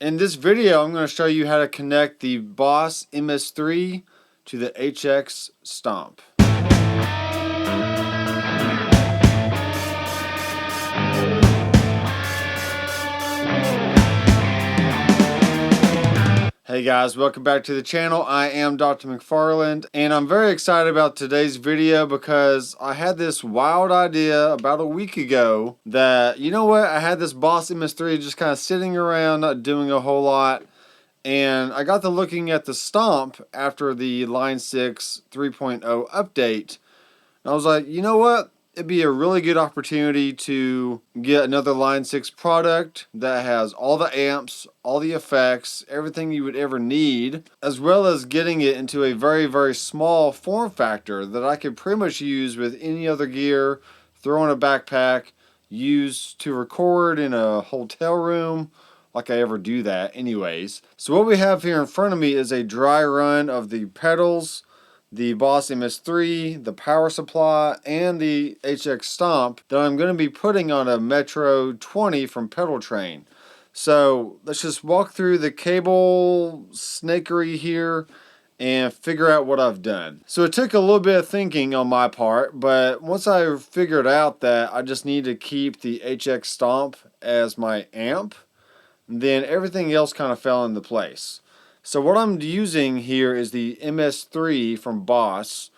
In this video, I'm going to show you how to connect the Boss MS-3 to the HX Stomp. Hey guys, welcome back to the channel. I am Doctor McFarland, and I'm very excited about today's video because I had this wild idea about a week ago that, you know what, I had this Boss MS-3 just kind of sitting around, not doing a whole lot, and I got to looking at the Stomp after the Line 6 3.0 update, and I was like, you know what? It'd be a really good opportunity to get another Line 6 product that has all the amps, all the effects, everything you would ever need, as well as getting it into a very, very small form factor that I could pretty much use with any other gear, throw in a backpack, use to record in a hotel room, like I ever do that anyways. So what we have here in front of me is a dry run of the pedals, the Boss MS-3, the power supply, and the HX Stomp that I'm going to be putting on a Metro 20 from Pedal Train. So let's just walk through the cable snakery here and figure out what I've done. So it took a little bit of thinking on my part, but once I figured out that I just need to keep the HX Stomp as my amp, then everything else kind of fell into place. So what I'm using here is the MS-3 from Boss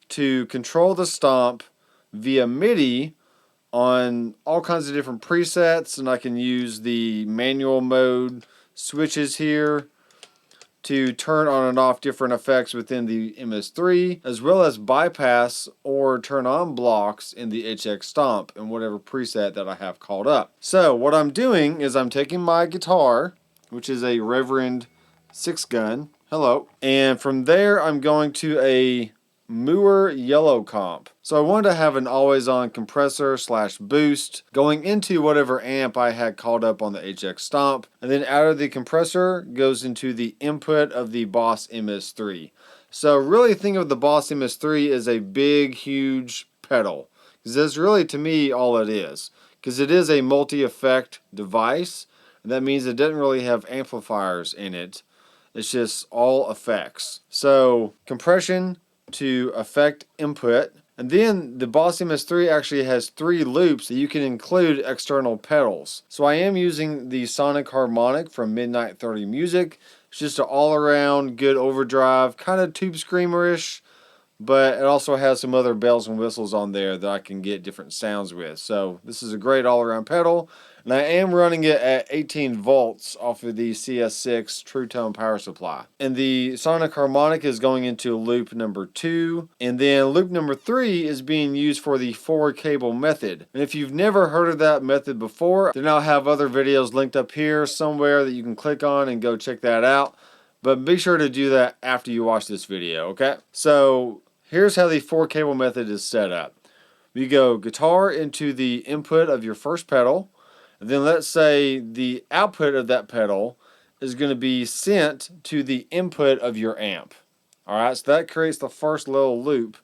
to control the Stomp via MIDI on all kinds of different presets, and I can use the manual mode switches here to turn on and off different effects within the MS-3, as well as bypass or turn on blocks in the HX Stomp in whatever preset that I have called up. So what I'm doing is I'm taking my guitar, which is a Reverend 6-gun, hello, and from there I'm going to a Mooer yellow comp. So I wanted to have an always-on compressor / boost going into whatever amp I had called up on the HX Stomp, and then out of the compressor goes into the input of the Boss MS-3. So really think of the Boss MS-3 as a big, huge pedal, because that's really, to me, all it is, because it is a multi-effect device, and that means it doesn't really have amplifiers in it. It's just all effects. So compression to effect input, and then the Boss MS-3 actually has 3 loops that you can include external pedals. So I am using the Sonic Harmonic from Midnight 30 Music. It's just an all-around good overdrive, kind of Tube Screamer-ish, but it also has some other bells and whistles on there that I can get different sounds with. So this is a great all-around pedal, and I am running it at 18 volts off of the CS6 True Tone power supply. And the Sonic Harmonic is going into loop number 2, and then loop number 3 is being used for the 4-cable method. And if you've never heard of that method before, then I'll have other videos linked up here somewhere that you can click on and go check that out. But be sure to do that after you watch this video, okay? So here's how the 4-cable method is set up. You go guitar into the input of your first pedal, and then let's say the output of that pedal is going to be sent to the input of your amp. Alright, so that creates the first little loop.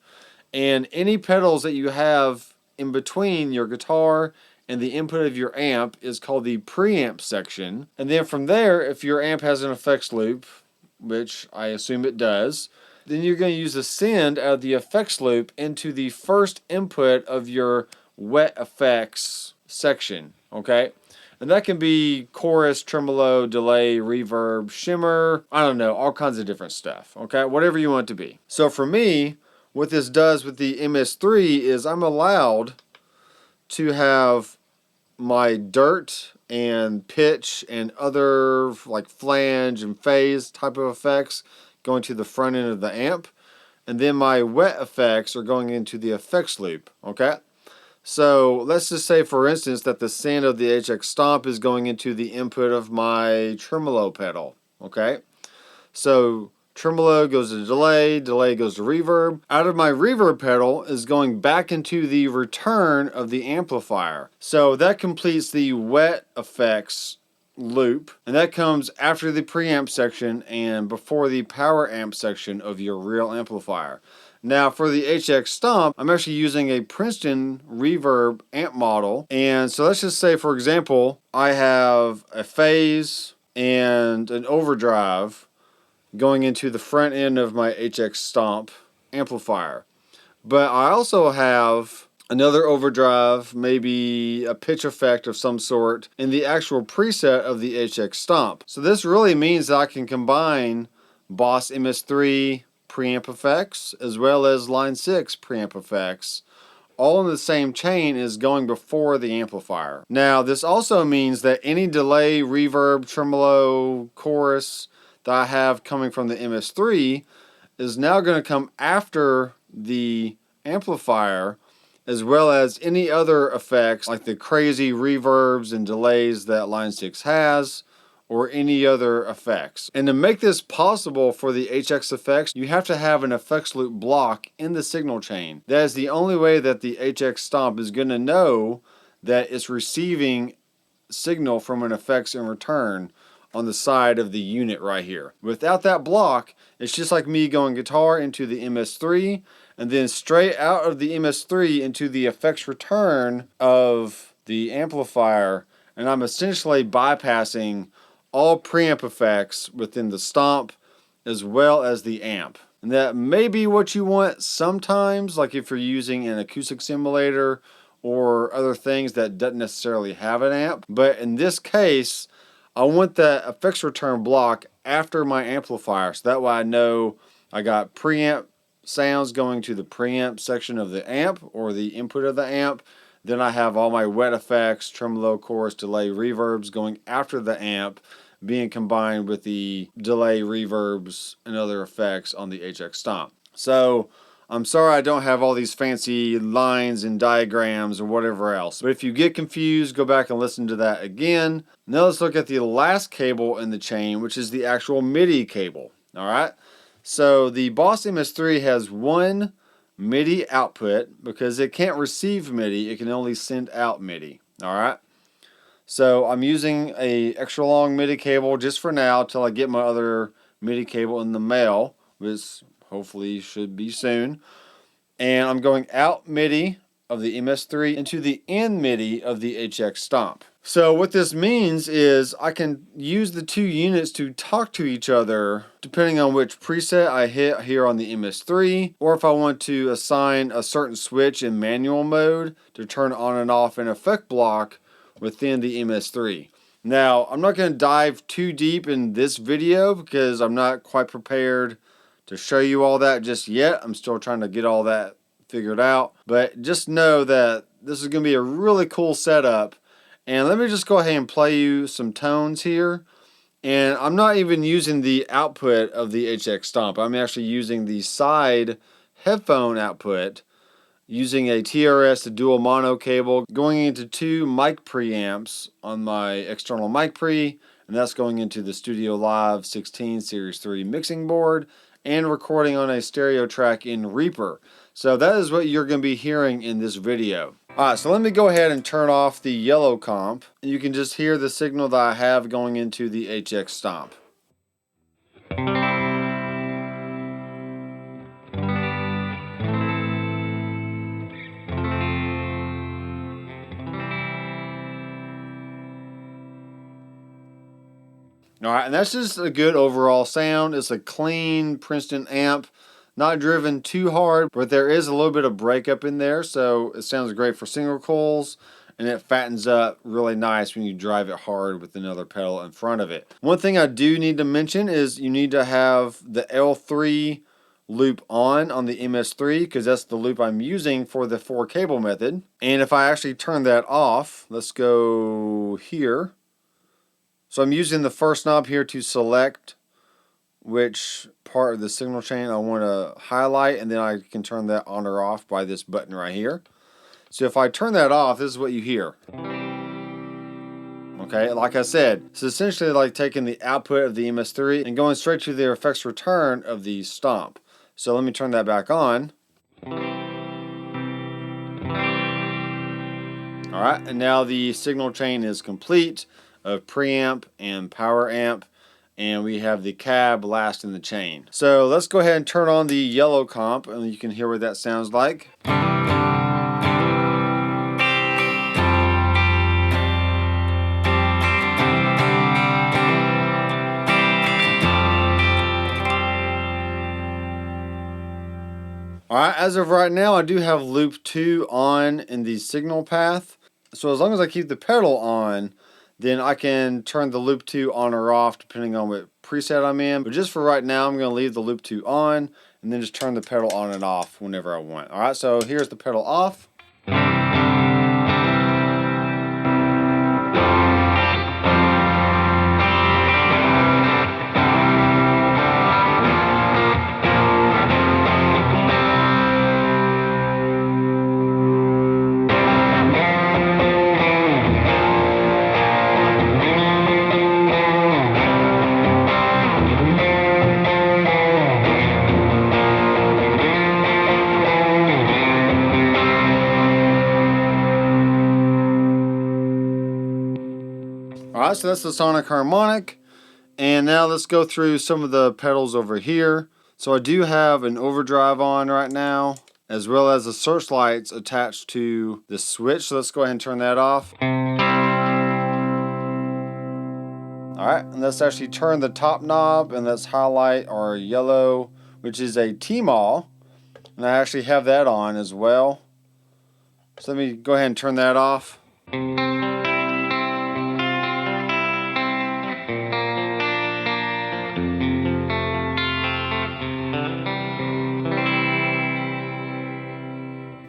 And any pedals that you have in between your guitar and the input of your amp is called the preamp section. And then from there, if your amp has an effects loop, which I assume it does, then you're going to use the send out of the effects loop into the first input of your wet effects section, okay? And that can be chorus, tremolo, delay, reverb, shimmer, I don't know, all kinds of different stuff, okay? Whatever you want it to be. So for me, what this does with the MS-3 is I'm allowed to have my dirt and pitch and other like flange and phase type of effects going to the front end of the amp, and then my wet effects are going into the effects loop, okay? So let's just say, for instance, that the send of the HX Stomp is going into the input of my tremolo pedal, okay? So tremolo goes to delay, delay goes to reverb. Out of my reverb pedal is going back into the return of the amplifier. So that completes the wet effects loop, and that comes after the preamp section and before the power amp section of your real amplifier. Now for the HX Stomp, I'm actually using a Princeton reverb amp model, and so let's just say, for example, I have a phase, and an overdrive going into the front end of my HX Stomp amplifier. But I also have another overdrive, maybe a pitch effect of some sort, in the actual preset of the HX Stomp. So this really means that I can combine Boss MS-3 preamp effects as well as Line 6 preamp effects all in the same chain is going before the amplifier. Now, this also means that any delay, reverb, tremolo, chorus that I have coming from the MS-3 is now going to come after the amplifier, as well as any other effects like the crazy reverbs and delays that Line 6 has, or any other effects. And to make this possible for the HX effects, you have to have an effects loop block in the signal chain. That is the only way that the HX Stomp is going to know that it's receiving signal from an effects in return on the side of the unit right here. Without that block, it's just like me going guitar into the MS-3 and then straight out of the MS-3 into the effects return of the amplifier, and I'm essentially bypassing all preamp effects within the Stomp as well as the amp. And that may be what you want sometimes, like if you're using an acoustic simulator or other things that doesn't necessarily have an amp. But in this case, I want that effects return block after my amplifier, so that way I know I got preamp sounds going to the preamp section of the amp or the input of the amp. Then I have all my wet effects, tremolo, chorus, delay, reverbs going after the amp, being combined with the delay, reverbs, and other effects on the HX Stomp. So I'm sorry I don't have all these fancy lines and diagrams or whatever else. But if you get confused, go back and listen to that again. Now let's look at the last cable in the chain, which is the actual MIDI cable. All right. So the Boss MS-3 has one MIDI output because it can't receive MIDI. It can only send out MIDI. All right. So I'm using a extra long MIDI cable just for now till I get my other MIDI cable in the mail, which hopefully should be soon. And I'm going out MIDI of the MS-3 into the in MIDI of the HX Stomp. So what this means is I can use the two units to talk to each other depending on which preset I hit here on the MS-3, or if I want to assign a certain switch in manual mode to turn on and off an effect block within the MS-3. Now, I'm not going to dive too deep in this video because I'm not quite prepared to show you all that just yet. I'm still trying to get all that figured out. But just know that this is going to be a really cool setup. And let me just go ahead and play you some tones here. And I'm not even using the output of the HX Stomp. I'm actually using the side headphone output, using a TRS to dual mono cable, going into two mic preamps on my external mic pre, and that's going into the Studio Live 16 Series 3 mixing board, and recording on a stereo track in Reaper. So that is what you're going to be hearing in this video. Alright, so let me go ahead and turn off the yellow comp. You can just hear the signal that I have going into the HX Stomp. Alright, and that's just a good overall sound. It's a clean Princeton amp, not driven too hard, but there is a little bit of breakup in there, so it sounds great for single coils, and it fattens up really nice when you drive it hard with another pedal in front of it. One thing I do need to mention is you need to have the L3 loop on the MS-3 because that's the loop I'm using for the 4 cable method. And if I actually turn that off, let's go here. So I'm using the first knob here to select which part of the signal chain I want to highlight, and then I can turn that on or off by this button right here. So if I turn that off, this is what you hear. Okay, like I said, it's essentially like taking the output of the MS-3 and going straight to the effects return of the Stomp. So let me turn that back on. Alright, and now the signal chain is complete of preamp and power amp, and we have the cab last in the chain. So let's go ahead and turn on the yellow comp, and you can hear what that sounds like. Alright, as of right now, I do have loop 2 on in the signal path. So as long as I keep the pedal on, then I can turn the loop 2 on or off depending on what preset I'm in. But just for right now, I'm going to leave the loop 2 on and then just turn the pedal on and off whenever I want. Alright, so here's the pedal off. Alright, so that's the sonic harmonic. And now let's go through some of the pedals over here. So I do have an overdrive on right now, as well as the searchlights attached to the switch. So let's go ahead and turn that off. Alright, and let's actually turn the top knob and let's highlight our yellow, which is a T-Mall. And I actually have that on as well. So let me go ahead and turn that off.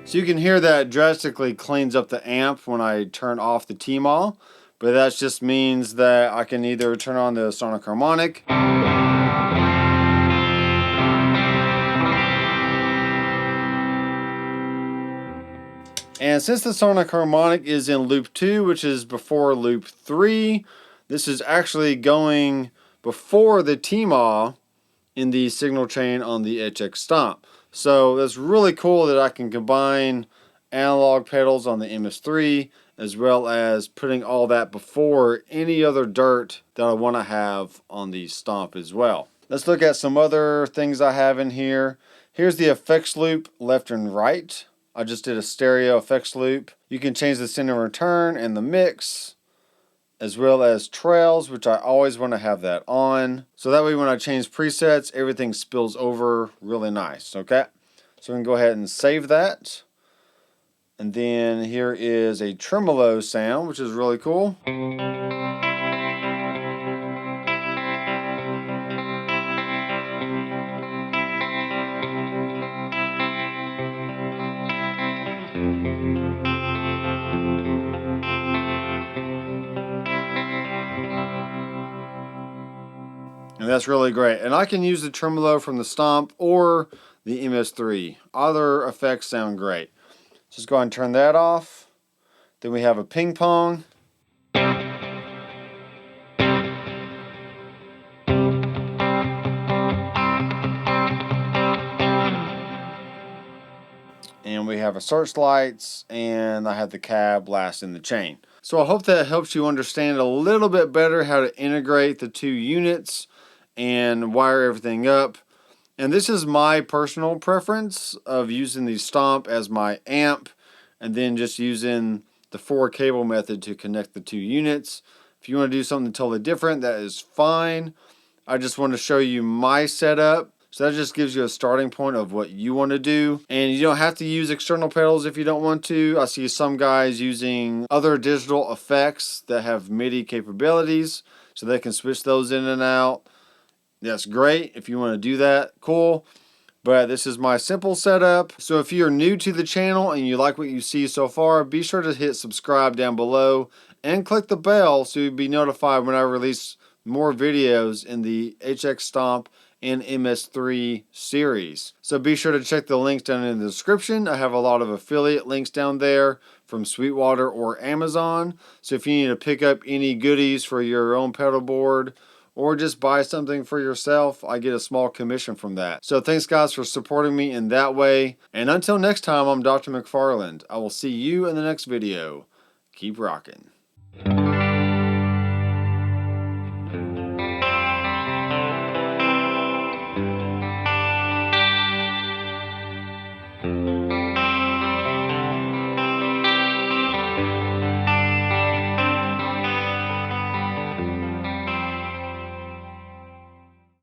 So you can hear that drastically cleans up the amp when I turn off the T-Mall, but that just means that I can either turn on the sonic harmonic, and since the sonic harmonic is in loop 2, which is before loop 3, this is actually going before the T-Mall in the signal chain on the HX Stomp. So that's really cool that I can combine analog pedals on the MS-3 as well as putting all that before any other dirt that I want to have on the Stomp as well. Let's look at some other things I have in here. Here's the effects loop left and right. I just did a stereo effects loop. You can change the send and return and the mix, as well as trails, which I always want to have that on. So that way when I change presets, everything spills over really nice, okay? So we can go ahead and save that. And then here is a tremolo sound, which is really cool. And that's really great. And I can use the tremolo from the Stomp or the MS-3. Other effects sound great. Just go ahead and turn that off. Then we have a ping pong. And we have a searchlights, and I have the cab last in the chain. So I hope that helps you understand a little bit better how to integrate the two units and wire everything up. And this is my personal preference of using the Stomp as my amp and then just using the 4-cable method to connect the two units. If you want to do something totally different, that is fine. I just want to show you my setup. So that just gives you a starting point of what you want to do. And you don't have to use external pedals if you don't want to. I see some guys using other digital effects that have MIDI capabilities, so they can switch those in and out. That's great. If you want to do that, cool. But this is my simple setup. So if you're new to the channel and you like what you see so far, be sure to hit subscribe down below and click the bell so you'll be notified when I release more videos in the HX Stomp and MS-3 series. So be sure to check the links down in the description. I have a lot of affiliate links down there from Sweetwater or Amazon. So if you need to pick up any goodies for your own pedal board or just buy something for yourself, I get a small commission from that. So thanks guys for supporting me in that way. And until next time, I'm Dr. McFarland. I will see you in the next video. Keep rocking.